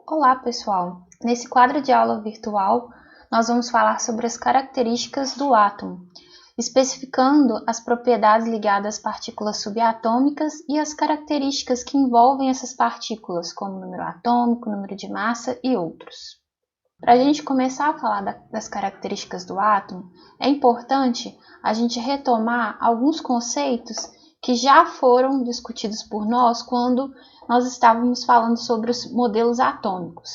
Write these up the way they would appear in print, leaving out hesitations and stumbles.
Olá, pessoal! Nesse quadro de aula virtual, nós vamos falar sobre as características do átomo, especificando as propriedades ligadas às partículas subatômicas e as características que envolvem essas partículas, como número atômico, número de massa e outros. Para a gente começar a falar das características do átomo, é importante a gente retomar alguns conceitos que já foram discutidos por nós quando nós estávamos falando sobre os modelos atômicos.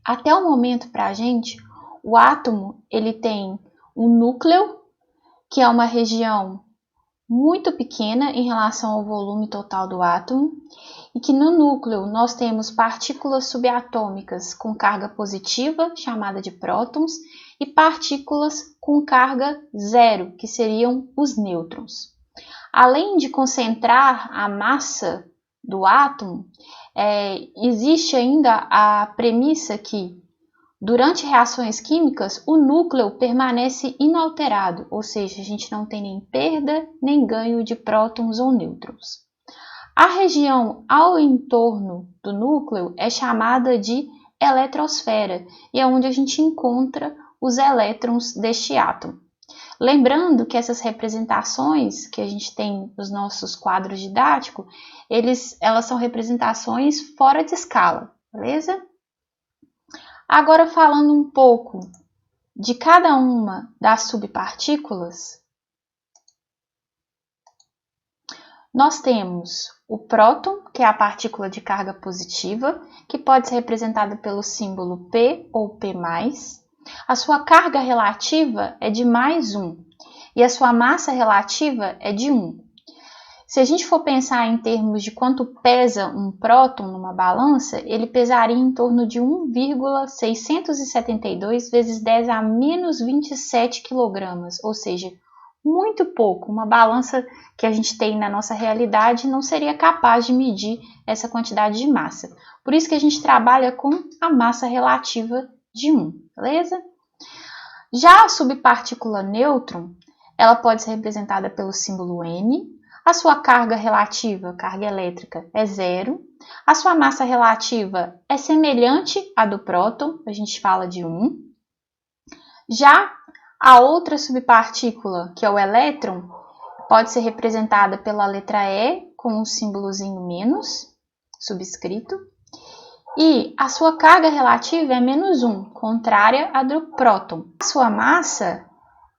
Até o momento, para a gente, o átomo ele tem um núcleo, que é uma região muito pequena em relação ao volume total do átomo, e que no núcleo nós temos partículas subatômicas com carga positiva, chamada de prótons, e partículas com carga zero, que seriam os nêutrons. Além de concentrar a massa do átomo, existe ainda a premissa que, durante reações químicas, o núcleo permanece inalterado, ou seja, a gente não tem nem perda nem ganho de prótons ou nêutrons. A região ao entorno do núcleo é chamada de eletrosfera e é onde a gente encontra os elétrons deste átomo. Lembrando que essas representações que a gente tem nos nossos quadros didáticos, elas são representações fora de escala, beleza? Agora falando um pouco de cada uma das subpartículas, nós temos o próton, que é a partícula de carga positiva, que pode ser representada pelo símbolo P ou P+. A sua carga relativa é de +1 e a sua massa relativa é de 1. Se a gente for pensar em termos de quanto pesa um próton numa balança, ele pesaria em torno de 1,672 vezes 10 a menos 27 kg, ou seja, muito pouco. Uma balança que a gente tem na nossa realidade não seria capaz de medir essa quantidade de massa. Por isso que a gente trabalha com a massa relativa de 1, beleza? Já a subpartícula nêutron, ela pode ser representada pelo símbolo N. A sua carga relativa, carga elétrica, é 0. A sua massa relativa é semelhante à do próton, a gente fala de 1. Já a outra subpartícula, que é o elétron, pode ser representada pela letra E, com um símbolozinho menos, subscrito. E a sua carga relativa é -1, contrária à do próton. A sua massa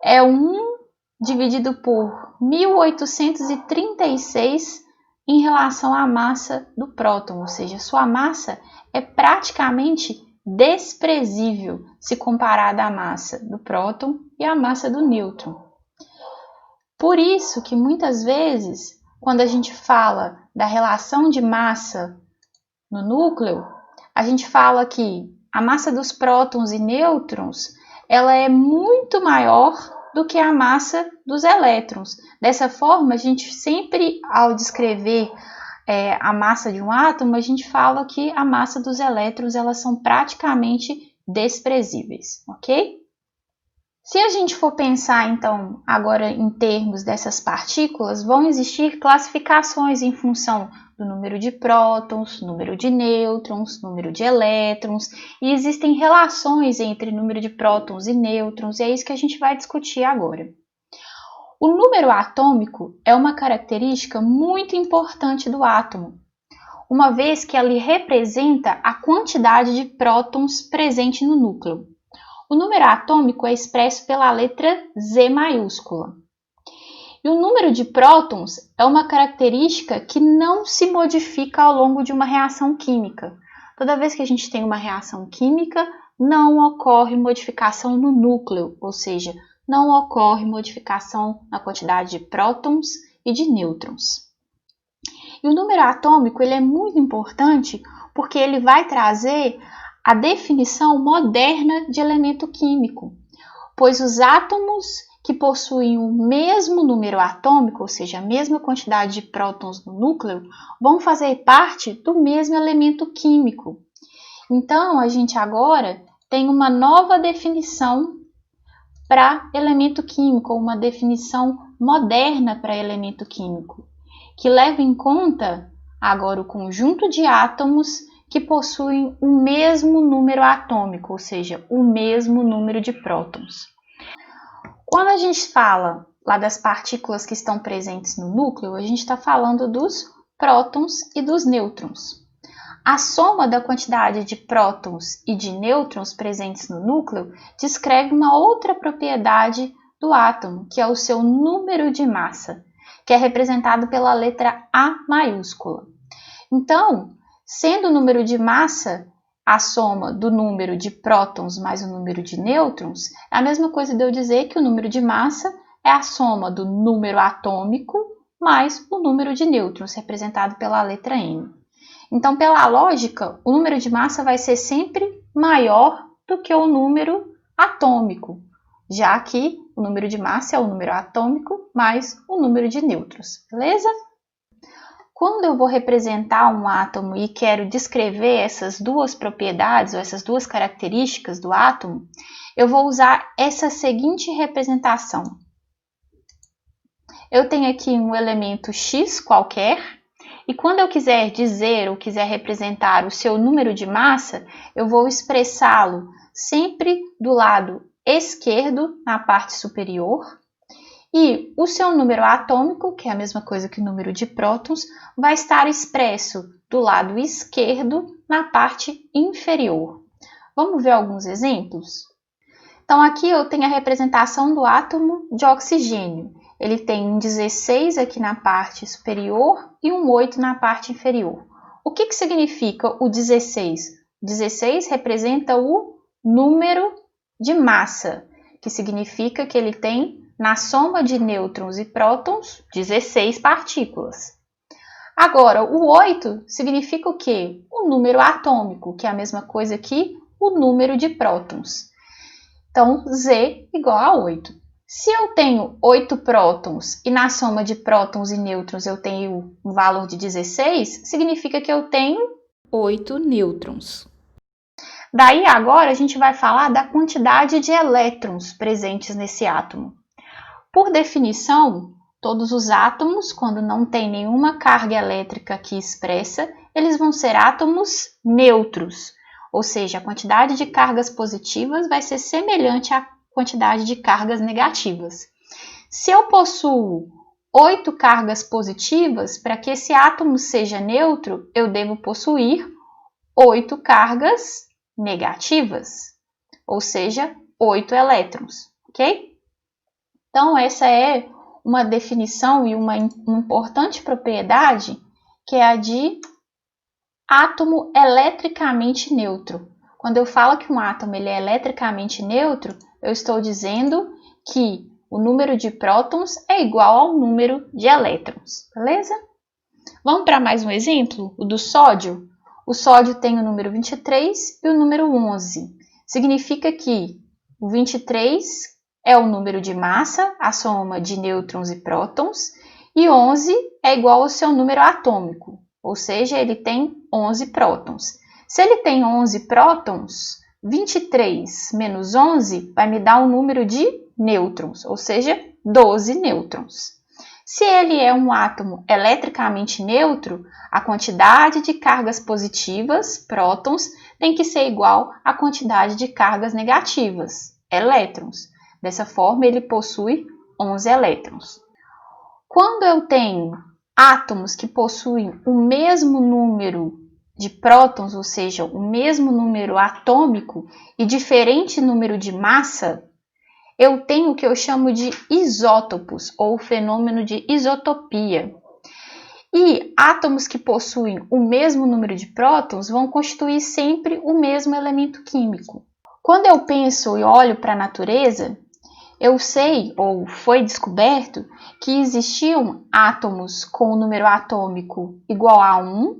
é 1 dividido por 1836 em relação à massa do próton, ou seja, sua massa é praticamente desprezível se comparada à massa do próton e à massa do nêutron. Por isso que muitas vezes, quando a gente fala da relação de massa no núcleo, a gente fala que a massa dos prótons e nêutrons ela é muito maior do que a massa dos elétrons. Dessa forma, a gente sempre, ao descrever a massa de um átomo, a gente fala que a massa dos elétrons elas são praticamente desprezíveis, ok? Se a gente for pensar, então, agora em termos dessas partículas, vão existir classificações em função do número de prótons, número de nêutrons, número de elétrons, e existem relações entre número de prótons e nêutrons, e é isso que a gente vai discutir agora. O número atômico é uma característica muito importante do átomo, uma vez que ele representa a quantidade de prótons presente no núcleo. O número atômico é expresso pela letra Z maiúscula. E o número de prótons é uma característica que não se modifica ao longo de uma reação química. Toda vez que a gente tem uma reação química, não ocorre modificação no núcleo, ou seja, não ocorre modificação na quantidade de prótons e de nêutrons. E o número atômico ele é muito importante porque ele vai trazer a definição moderna de elemento químico, pois os átomos que possuem o mesmo número atômico, ou seja, a mesma quantidade de prótons no núcleo, vão fazer parte do mesmo elemento químico. Então, a gente agora tem uma nova definição para elemento químico, uma definição moderna para elemento químico, que leva em conta agora o conjunto de átomos que possuem o mesmo número atômico, ou seja, o mesmo número de prótons. Quando a gente fala lá das partículas que estão presentes no núcleo, a gente está falando dos prótons e dos nêutrons. A soma da quantidade de prótons e de nêutrons presentes no núcleo descreve uma outra propriedade do átomo, que é o seu número de massa, que é representado pela letra A maiúscula. Então, sendo o número de massa a soma do número de prótons mais o número de nêutrons, é a mesma coisa de eu dizer que o número de massa é a soma do número atômico mais o número de nêutrons, representado pela letra N. Então, pela lógica, o número de massa vai ser sempre maior do que o número atômico, já que o número de massa é o número atômico mais o número de nêutrons, beleza? Quando eu vou representar um átomo e quero descrever essas duas propriedades ou essas duas características do átomo, eu vou usar essa seguinte representação. Eu tenho aqui um elemento X qualquer, e quando eu quiser dizer ou quiser representar o seu número de massa, eu vou expressá-lo sempre do lado esquerdo, na parte superior, e o seu número atômico, que é a mesma coisa que o número de prótons, vai estar expresso do lado esquerdo, na parte inferior. Vamos ver alguns exemplos? Então, aqui eu tenho a representação do átomo de oxigênio. Ele tem um 16 aqui na parte superior e um 8 na parte inferior. O que significa o 16? O 16 representa o número de massa, que significa que ele tem, na soma de nêutrons e prótons, 16 partículas. Agora, o 8 significa o quê? O número atômico, que é a mesma coisa que o número de prótons. Então, Z igual a 8. Se eu tenho 8 prótons e na soma de prótons e nêutrons eu tenho um valor de 16, significa que eu tenho 8 nêutrons. Daí agora a gente vai falar da quantidade de elétrons presentes nesse átomo. Por definição, todos os átomos, quando não tem nenhuma carga elétrica aqui expressa, eles vão ser átomos neutros, ou seja, a quantidade de cargas positivas vai ser semelhante à quantidade de cargas negativas. Se eu possuo 8 cargas positivas, para que esse átomo seja neutro, eu devo possuir 8 cargas negativas, ou seja, 8 elétrons, ok? Então, essa é uma definição e uma importante propriedade, que é a de átomo eletricamente neutro. Quando eu falo que um átomo ele é eletricamente neutro, eu estou dizendo que o número de prótons é igual ao número de elétrons, beleza? Vamos para mais um exemplo, o do sódio. O sódio tem o número 23 e o número 11. Significa que o 23 é o número de massa, a soma de nêutrons e prótons, e 11 é igual ao seu número atômico, ou seja, ele tem 11 prótons. Se ele tem 11 prótons, 23 menos 11 vai me dar um número de nêutrons, ou seja, 12 nêutrons. Se ele é um átomo eletricamente neutro, a quantidade de cargas positivas, prótons, tem que ser igual à quantidade de cargas negativas, elétrons. Dessa forma, ele possui 11 elétrons. Quando eu tenho átomos que possuem o mesmo número de prótons, ou seja, o mesmo número atômico e diferente número de massa, eu tenho o que eu chamo de isótopos, ou fenômeno de isotopia. E átomos que possuem o mesmo número de prótons vão constituir sempre o mesmo elemento químico. Quando eu penso e olho para a natureza, eu sei, ou foi descoberto, que existiam átomos com o número atômico igual a 1,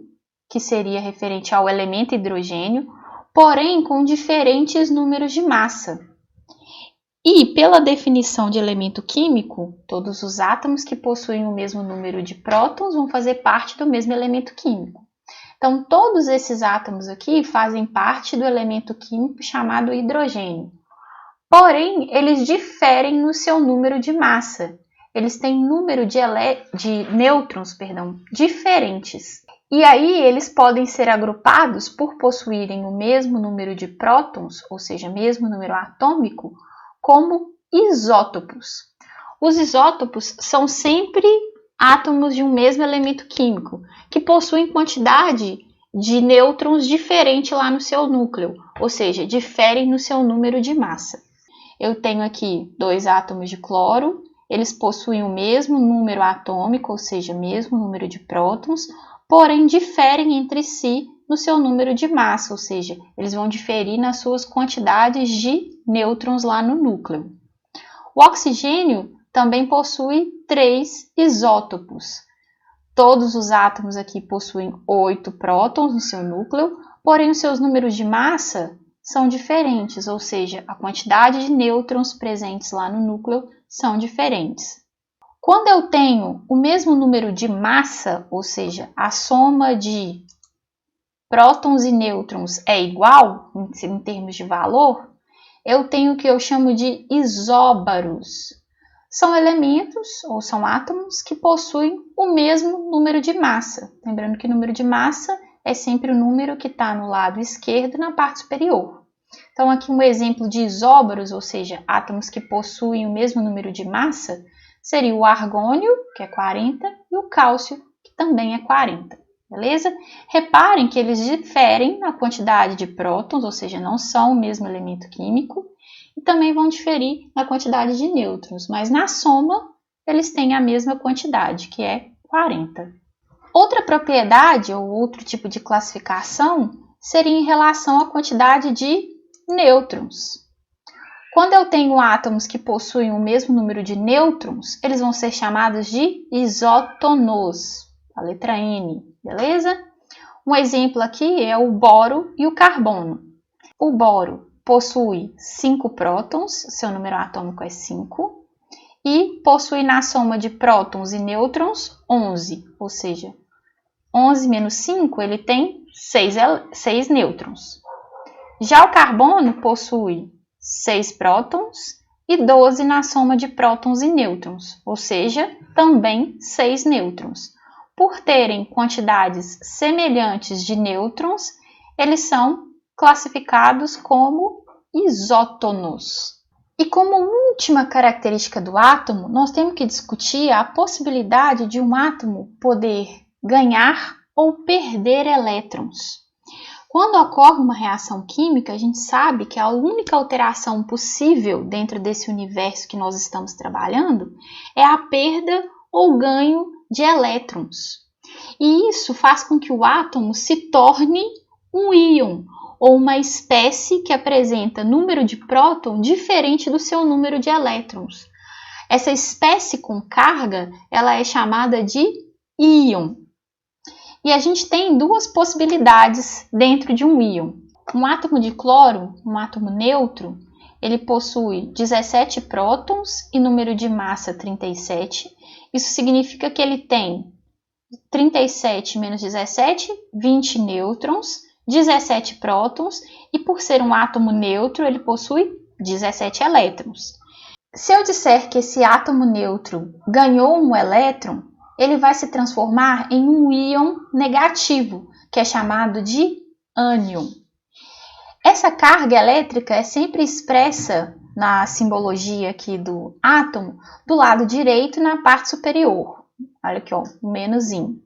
que seria referente ao elemento hidrogênio, porém com diferentes números de massa. E, pela definição de elemento químico, todos os átomos que possuem o mesmo número de prótons vão fazer parte do mesmo elemento químico. Então, todos esses átomos aqui fazem parte do elemento químico chamado hidrogênio. Porém, eles diferem no seu número de massa. Eles têm número de nêutrons diferentes. E aí eles podem ser agrupados por possuírem o mesmo número de prótons, ou seja, mesmo número atômico, como isótopos. Os isótopos são sempre átomos de um mesmo elemento químico, que possuem quantidade de nêutrons diferente lá no seu núcleo, ou seja, diferem no seu número de massa. Eu tenho aqui 2 átomos de cloro, eles possuem o mesmo número atômico, ou seja, mesmo número de prótons, porém diferem entre si no seu número de massa, ou seja, eles vão diferir nas suas quantidades de nêutrons lá no núcleo. O oxigênio também possui 3 isótopos. Todos os átomos aqui possuem 8 prótons no seu núcleo, porém os seus números de massa são diferentes, ou seja, a quantidade de nêutrons presentes lá no núcleo são diferentes. Quando eu tenho o mesmo número de massa, ou seja, a soma de prótons e nêutrons é igual em termos de valor, eu tenho o que eu chamo de isóbaros. São elementos ou são átomos que possuem o mesmo número de massa. Lembrando que o número de massa é sempre o número que está no lado esquerdo na parte superior. Então, aqui um exemplo de isóbaros, ou seja, átomos que possuem o mesmo número de massa, seria o argônio, que é 40, e o cálcio, que também é 40. Beleza? Reparem que eles diferem na quantidade de prótons, ou seja, não são o mesmo elemento químico, e também vão diferir na quantidade de nêutrons, mas na soma eles têm a mesma quantidade, que é 40. Outra propriedade ou outro tipo de classificação seria em relação à quantidade de nêutrons. Quando eu tenho átomos que possuem o mesmo número de nêutrons, eles vão ser chamados de isótonos, a letra N, beleza? Um exemplo aqui é o boro e o carbono. O boro possui 5 prótons, seu número atômico é 5, e possui na soma de prótons e nêutrons 11, ou seja, 11 menos 5 ele tem 6 nêutrons. Já o carbono possui 6 prótons e 12 na soma de prótons e nêutrons, ou seja, também 6 nêutrons. Por terem quantidades semelhantes de nêutrons, eles são classificados como isótonos. E como última característica do átomo, nós temos que discutir a possibilidade de um átomo poder ganhar ou perder elétrons. Quando ocorre uma reação química, a gente sabe que a única alteração possível dentro desse universo que nós estamos trabalhando é a perda ou ganho de elétrons. E isso faz com que o átomo se torne um íon, ou uma espécie que apresenta número de próton diferente do seu número de elétrons. Essa espécie com carga, ela é chamada de íon. E a gente tem 2 possibilidades dentro de um íon. Um átomo de cloro, um átomo neutro, ele possui 17 prótons e número de massa 37. Isso significa que ele tem 37 menos 17, 20 nêutrons, 17 prótons, e por ser um átomo neutro, ele possui 17 elétrons. Se eu disser que esse átomo neutro ganhou um elétron, ele vai se transformar em um íon negativo, que é chamado de ânion. Essa carga elétrica é sempre expressa na simbologia aqui do átomo, do lado direito na parte superior. Olha aqui, ó, um menuzinho.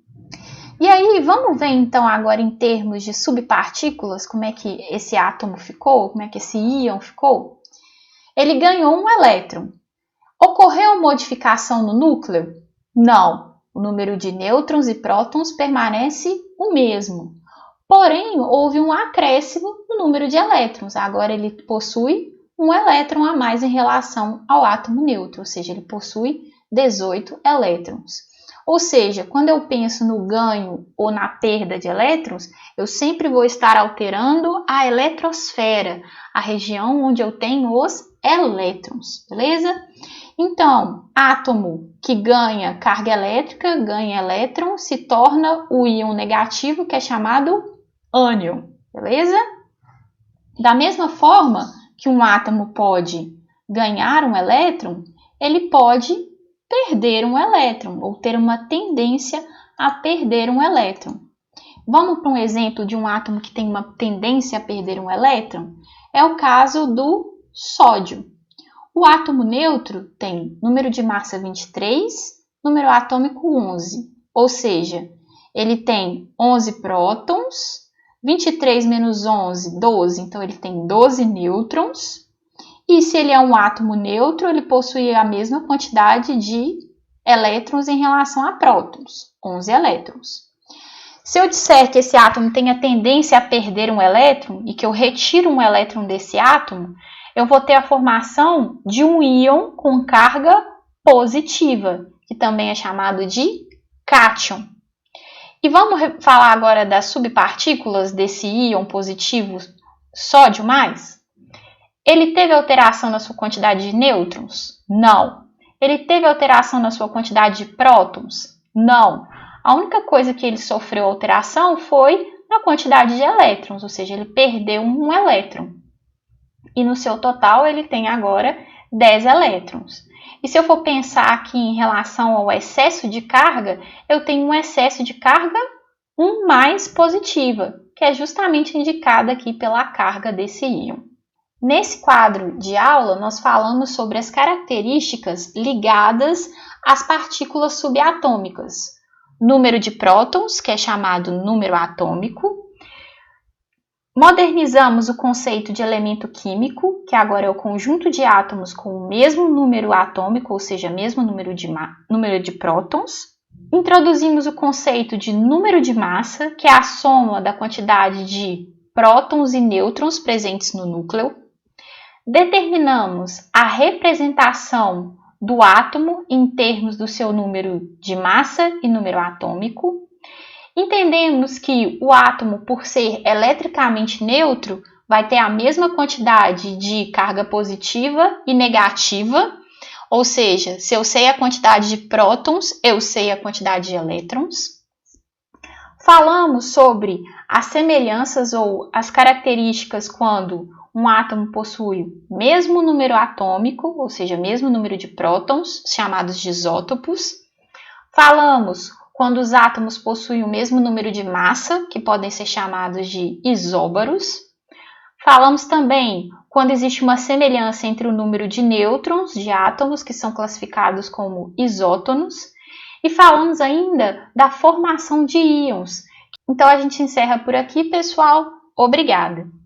E aí, vamos ver então agora em termos de subpartículas, como é que esse átomo ficou, como é que esse íon ficou? Ele ganhou um elétron. Ocorreu modificação no núcleo? Não. O número de nêutrons e prótons permanece o mesmo. Porém, houve um acréscimo no número de elétrons. Agora ele possui um elétron a mais em relação ao átomo neutro, ou seja, ele possui 18 elétrons. Ou seja, quando eu penso no ganho ou na perda de elétrons, eu sempre vou estar alterando a eletrosfera, a região onde eu tenho os elétrons, beleza? Então, átomo que ganha carga elétrica, ganha elétron, se torna o íon negativo, que é chamado ânion, beleza? Da mesma forma que um átomo pode ganhar um elétron, ele pode perder um elétron, ou ter uma tendência a perder um elétron. Vamos para um exemplo de um átomo que tem uma tendência a perder um elétron? É o caso do sódio. O átomo neutro tem número de massa 23, número atômico 11, ou seja, ele tem 11 prótons, 23 menos 11, 12, então ele tem 12 nêutrons. E se ele é um átomo neutro, ele possui a mesma quantidade de elétrons em relação a prótons, 11 elétrons. Se eu disser que esse átomo tem a tendência a perder um elétron e que eu retiro um elétron desse átomo, eu vou ter a formação de um íon com carga positiva, que também é chamado de cátion. E vamos falar agora das subpartículas desse íon positivo sódio+. Ele teve alteração na sua quantidade de nêutrons? Não. Ele teve alteração na sua quantidade de prótons? Não. A única coisa que ele sofreu alteração foi na quantidade de elétrons, ou seja, ele perdeu um elétron. E no seu total ele tem agora 10 elétrons. E se eu for pensar aqui em relação ao excesso de carga, eu tenho um excesso de carga 1+ positiva, que é justamente indicada aqui pela carga desse íon. Nesse quadro de aula, nós falamos sobre as características ligadas às partículas subatômicas. Número de prótons, que é chamado número atômico. Modernizamos o conceito de elemento químico, que agora é o conjunto de átomos com o mesmo número atômico, ou seja, mesmo número de prótons. Introduzimos o conceito de número de massa, que é a soma da quantidade de prótons e nêutrons presentes no núcleo. Determinamos a representação do átomo em termos do seu número de massa e número atômico. Entendemos que o átomo, por ser eletricamente neutro, vai ter a mesma quantidade de carga positiva e negativa, ou seja, se eu sei a quantidade de prótons, eu sei a quantidade de elétrons. Falamos sobre as semelhanças ou as características quando um átomo possui o mesmo número atômico, ou seja, mesmo número de prótons, chamados de isótopos. Falamos quando os átomos possuem o mesmo número de massa, que podem ser chamados de isóbaros. Falamos também quando existe uma semelhança entre o número de nêutrons de átomos, que são classificados como isótonos. E falamos ainda da formação de íons. Então, a gente encerra por aqui, pessoal. Obrigada!